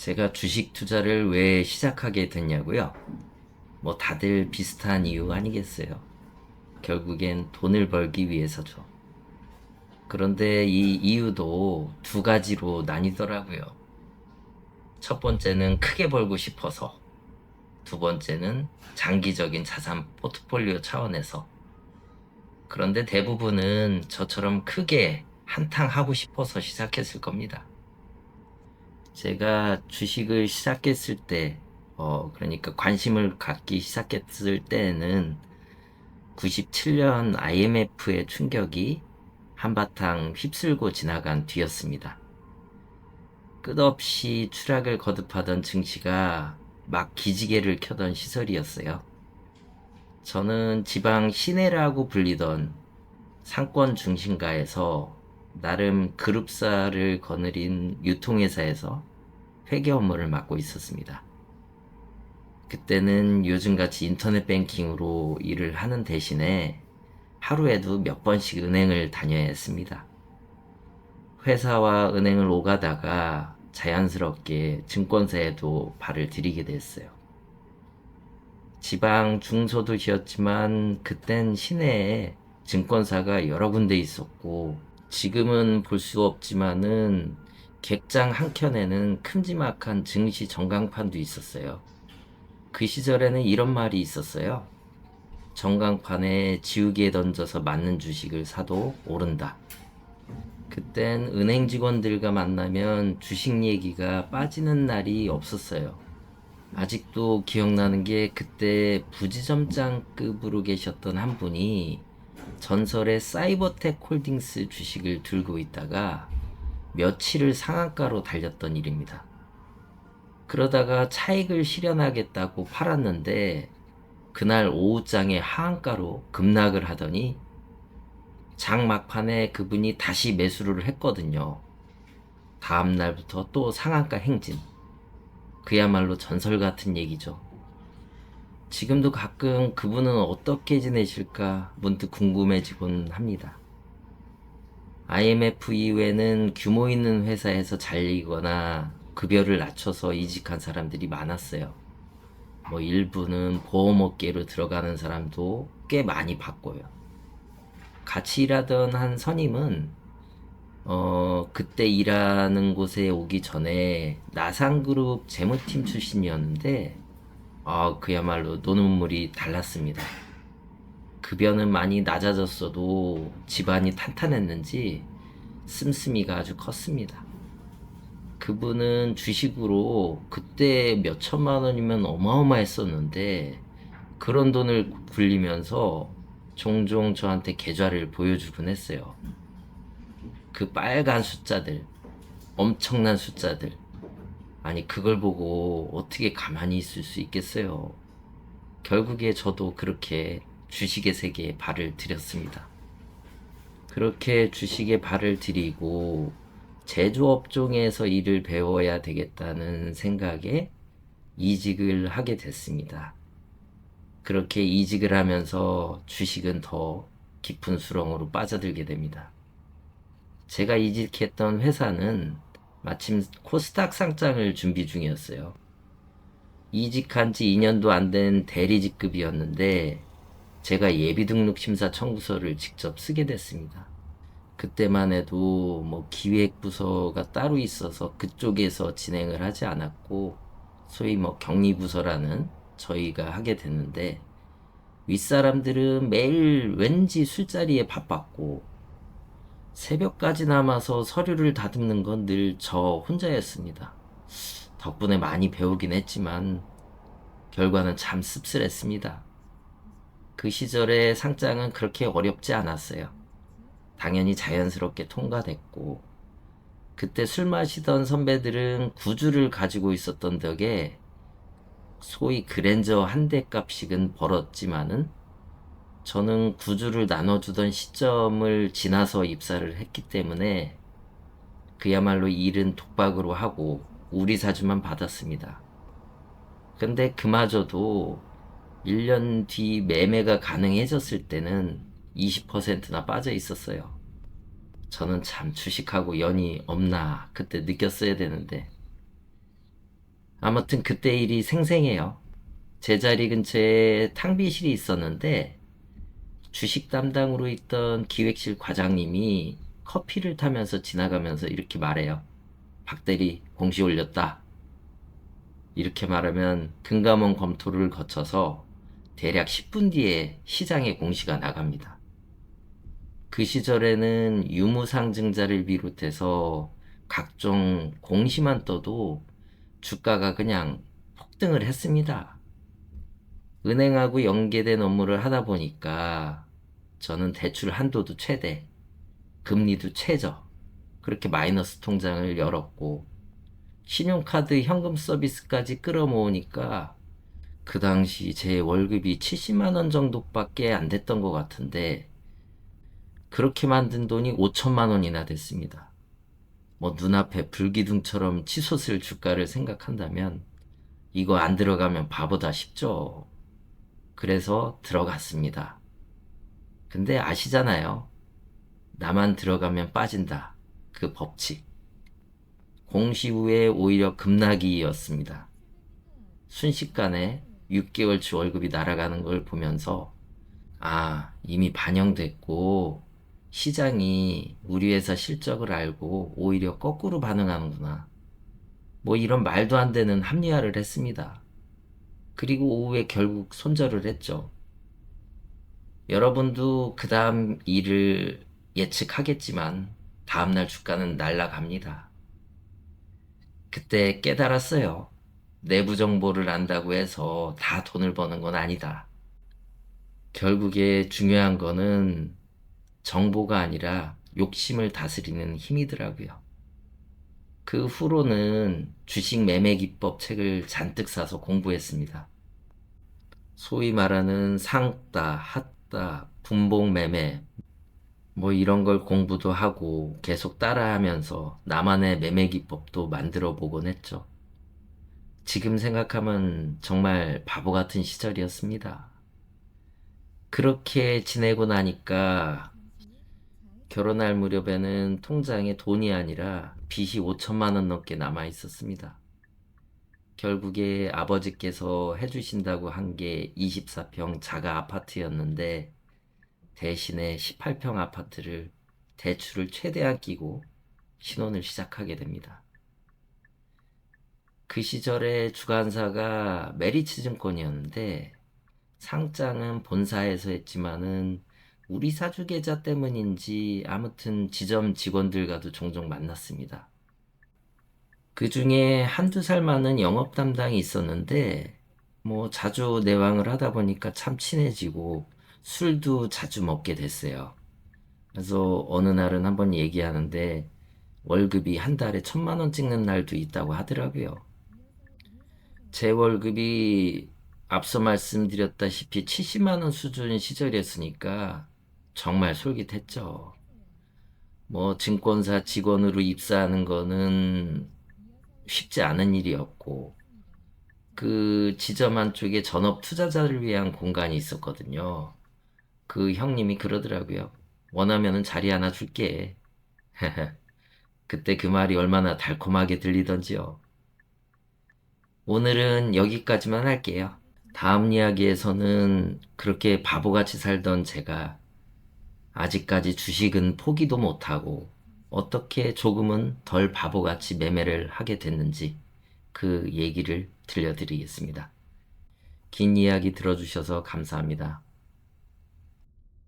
제가 주식 투자를 왜 시작하게 됐냐고요? 뭐 다들 비슷한 이유 아니겠어요? 결국엔 돈을 벌기 위해서죠. 그런데 이 이유도 두 가지로 나뉘더라고요. 첫 번째는 크게 벌고 싶어서, 두 번째는 장기적인 자산 포트폴리오 차원에서. 그런데 대부분은 저처럼 크게 한탕 하고 싶어서 시작했을 겁니다. 제가 주식을 시작했을 때, 그러니까 관심을 갖기 시작했을 때에는 97년 IMF의 충격이 한바탕 휩쓸고 지나간 뒤였습니다. 끝없이 추락을 거듭하던 증시가 막 기지개를 켜던 시절이었어요. 저는 지방 시내라고 불리던 상권 중심가에서 나름 그룹사를 거느린 유통회사에서 회계 업무를 맡고 있었습니다. 그때는 요즘같이 인터넷 뱅킹으로 일을 하는 대신에 하루에도 몇 번씩 은행을 다녀야 했습니다. 회사와 은행을 오가다가 자연스럽게 증권사에도 발을 들이게 됐어요. 지방 중소도시였지만 그땐 시내에 증권사가 여러 군데 있었고, 지금은 볼 수 없지만은 객장 한켠에는 큼지막한 증시 전광판도 있었어요. 그 시절에는 이런 말이 있었어요. 전광판에 지우개에 던져서 맞는 주식을 사도 오른다. 그땐 은행 직원들과 만나면 주식 얘기가 빠지는 날이 없었어요. 아직도 기억나는 게 그때 부지점장급으로 계셨던 한 분이 전설의 사이버텍 홀딩스 주식을 들고 있다가 며칠을 상한가로 달렸던 일입니다. 그러다가 차익을 실현하겠다고 팔았는데 그날 오후장에 하한가로 급락을 하더니 장 막판에 그분이 다시 매수를 했거든요. 다음 날부터 또 상한가 행진. 그야말로 전설 같은 얘기죠. 지금도 가끔 그분은 어떻게 지내실까 문득 궁금해지곤 합니다. IMF 이후에는 규모 있는 회사에서 잘리거나 급여를 낮춰서 이직한 사람들이 많았어요. 뭐 일부는 보험업계로 들어가는 사람도 꽤 많이 봤고요. 같이 일하던 한 선임은 그때 일하는 곳에 오기 전에 나상그룹 재무팀 출신이었는데 그야말로 노는 물이 달랐습니다. 급여는 많이 낮아졌어도 집안이 탄탄했는지 씀씀이가 아주 컸습니다. 그분은 주식으로 그때 몇 천만 원이면 어마어마했었는데 그런 돈을 굴리면서 종종 저한테 계좌를 보여주곤 했어요. 그 빨간 숫자들, 엄청난 숫자들. 아니, 그걸 보고 어떻게 가만히 있을 수 있겠어요. 결국에 저도 그렇게 주식의 세계에 발을 들였습니다. 그렇게 주식에 발을 들이고 제조업종에서 일을 배워야 되겠다는 생각에 이직을 하게 됐습니다. 그렇게 이직을 하면서 주식은 더 깊은 수렁으로 빠져들게 됩니다. 제가 이직했던 회사는 마침 코스닥 상장을 준비 중이었어요. 이직한 지 2년도 안 된 대리직급이었는데 제가 예비등록 심사 청구서를 직접 쓰게 됐습니다. 그때만 해도 뭐 기획부서가 따로 있어서 그쪽에서 진행을 하지 않았고 소위 뭐 격리부서라는 저희가 하게 됐는데 윗사람들은 매일 왠지 술자리에 바빴고 새벽까지 남아서 서류를 다듬는 건 늘 저 혼자였습니다. 덕분에 많이 배우긴 했지만 결과는 참 씁쓸했습니다. 그 시절의 상장은 그렇게 어렵지 않았어요. 당연히 자연스럽게 통과됐고 그때 술 마시던 선배들은 구주를 가지고 있었던 덕에 소위 그랜저 한 대 값씩은 벌었지만은 저는 구주를 나눠주던 시점을 지나서 입사를 했기 때문에 그야말로 일은 독박으로 하고 우리 사주만 받았습니다. 근데 그마저도 1년 뒤 매매가 가능해졌을 때는 20%나 빠져 있었어요. 저는 참 주식하고 연이 없나 그때 느꼈어야 되는데 아무튼 그때 일이 생생해요. 제 자리 근처에 탕비실이 있었는데 주식 담당으로 있던 기획실 과장님이 커피를 타면서 지나가면서 이렇게 말해요. 박 대리 공시 올렸다. 이렇게 말하면 금감원 검토를 거쳐서 대략 10분 뒤에 시장에 공시가 나갑니다. 그 시절에는 유무상증자를 비롯해서 각종 공시만 떠도 주가가 그냥 폭등을 했습니다. 은행하고 연계된 업무를 하다 보니까 저는 대출 한도도 최대, 금리도 최저, 그렇게 마이너스 통장을 열었고, 신용카드 현금 서비스까지 끌어모으니까 그 당시 제 월급이 70만 원 정도밖에 안 됐던 것 같은데, 그렇게 만든 돈이 5천만 원이나 됐습니다. 뭐 눈앞에 불기둥처럼 치솟을 주가를 생각한다면 이거 안 들어가면 바보다 싶죠. 그래서 들어갔습니다. 근데 아시잖아요. 나만 들어가면 빠진다. 그 법칙. 공시 후에 오히려 급락이었습니다. 순식간에 6개월치 월급이 날아가는 걸 보면서 아, 이미 반영됐고 시장이 우리 회사 실적을 알고 오히려 거꾸로 반응하는구나. 뭐 이런 말도 안 되는 합리화를 했습니다. 그리고 오후에 결국 손절을 했죠. 여러분도 그 다음 일을 예측하겠지만 다음날 주가는 날아갑니다. 그때 깨달았어요. 내부 정보를 안다고 해서 다 돈을 버는 건 아니다. 결국에 중요한 거는 정보가 아니라 욕심을 다스리는 힘이더라고요. 그 후로는 주식 매매 기법 책을 잔뜩 사서 공부했습니다. 소위 말하는 상따, 핫따, 분봉 매매, 뭐 이런 걸 공부도 하고 계속 따라하면서 나만의 매매 기법도 만들어 보곤 했죠. 지금 생각하면 정말 바보 같은 시절이었습니다. 그렇게 지내고 나니까 결혼할 무렵에는 통장에 돈이 아니라 빚이 5천만 원 넘게 남아 있었습니다. 결국에 아버지께서 해주신다고 한 게 24평 자가 아파트였는데 대신에 18평 아파트를 대출을 최대한 끼고 신혼을 시작하게 됩니다. 그 시절에 주관사가 메리츠증권이었는데 상장은 본사에서 했지만은 우리 사주 계좌 때문인지 아무튼 지점 직원들과도 종종 만났습니다. 그 중에 한두 살 많은 영업 담당이 있었는데 뭐 자주 내왕을 하다 보니까 참 친해지고 술도 자주 먹게 됐어요. 그래서 어느 날은 한번 얘기하는데 월급이 한 달에 1,000만 원 찍는 날도 있다고 하더라고요. 제 월급이 앞서 말씀드렸다시피 70만 원 수준 시절이었으니까 정말 솔깃했죠. 뭐 증권사 직원으로 입사하는 거는 쉽지 않은 일이었고 그 지점 안쪽에 전업 투자자를 위한 공간이 있었거든요. 그 형님이 그러더라고요. 원하면은 자리 하나 줄게. 그때 그 말이 얼마나 달콤하게 들리던지요. 오늘은 여기까지만 할게요. 다음 이야기에서는 그렇게 바보같이 살던 제가 아직까지 주식은 포기도 못하고 어떻게 조금은 덜 바보같이 매매를 하게 됐는지 그 얘기를 들려드리겠습니다. 긴 이야기 들어주셔서 감사합니다.